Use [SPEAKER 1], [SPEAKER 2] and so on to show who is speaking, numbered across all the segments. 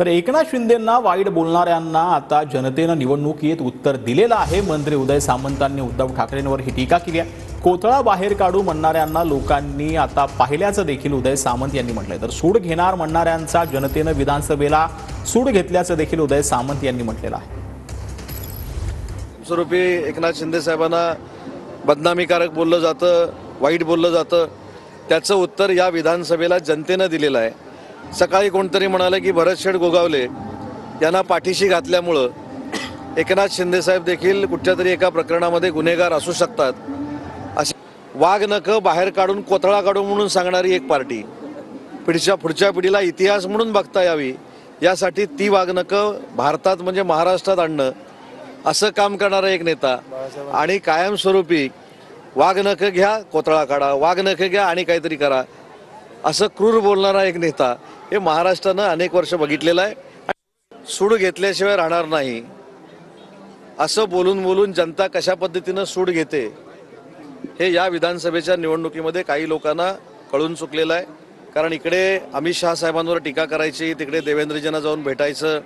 [SPEAKER 1] तर एकनाथ शिंदेंना वाईट बोलणाऱ्यांना आता जनतेनं निवडणुकीत उत्तर दिलेलं आहे। मंत्री उदय सामंतांनी उद्धव ठाकरेंवर ही टीका केली आहे। कोथळा बाहेर काढू म्हणणाऱ्यांना लोकांनी आता पाहिल्याचं देखील उदय सामंत यांनी म्हटलंय। तर सूड घेणार म्हणणाऱ्यांचा जनतेनं विधानसभेला सूड घेतल्याचं देखील उदय सामंत यांनी म्हटलेलं आहे।
[SPEAKER 2] स्वरूपी एकनाथ शिंदे साहेबांना बदनामीकारक बोललं जातं, वाईट बोललं जातं, त्याचं उत्तर या विधानसभेला जनतेनं दिलेलं आहे। सकाळी कोणतरी म्हणाले की भरतशेठ गोगावले यांना पाठीशी घातल्यामुळं एकनाथ शिंदे साहेब देखील कुठच्या तरी एका प्रकरणामध्ये गुन्हेगार असू शकतात, अशी वाघ नखं बाहेर काढून कोथळा काढू म्हणून सांगणारी एक पार्टी पुढच्या पिढीला इतिहास म्हणून बघता यावी यासाठी ती वाघ नखं भारतात म्हणजे महाराष्ट्रात आणणं असं काम करणारा एक नेता आणि कायमस्वरूपी वाघ नखं घ्या कोथळा काढा, वाघ नखं घ्या आणि काहीतरी करा असं क्रूर बोलणारा एक नेता हे महाराष्ट्रानं अनेक वर्ष बघितलेलं आहे। सूड घेतल्याशिवाय राहणार नाही असं बोलून बोलून जनता कशा पद्धतीनं सूड घेते हे या विधानसभेच्या निवडणुकीमध्ये काही लोकांना कळून चुकलेलं आहे। कारण इकडे अमित शहा साहेबांवर टीका करायची, तिकडे देवेंद्रजींना जाऊन भेटायचं,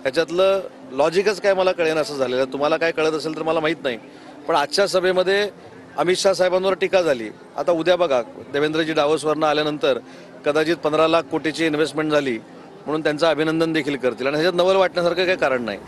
[SPEAKER 2] ह्याच्यातलं लॉजिकच काय मला कळेन असं झालेलं आहे। तुम्हाला काय कळत असेल तर मला माहीत नाही, पण आजच्या सभेमध्ये अमित शहा साहेबांवर टीका झाली। आता उद्या बघा देवेंद्रजी डावसवरनं आल्यानंतर कदाचित 15 लाख कोटीची इन्व्हेस्टमेंट झाली म्हणून त्यांचं अभिनंदन देखील करतील आणि ह्याच्यात नवल वाटण्यासारखं काही कारण नाही।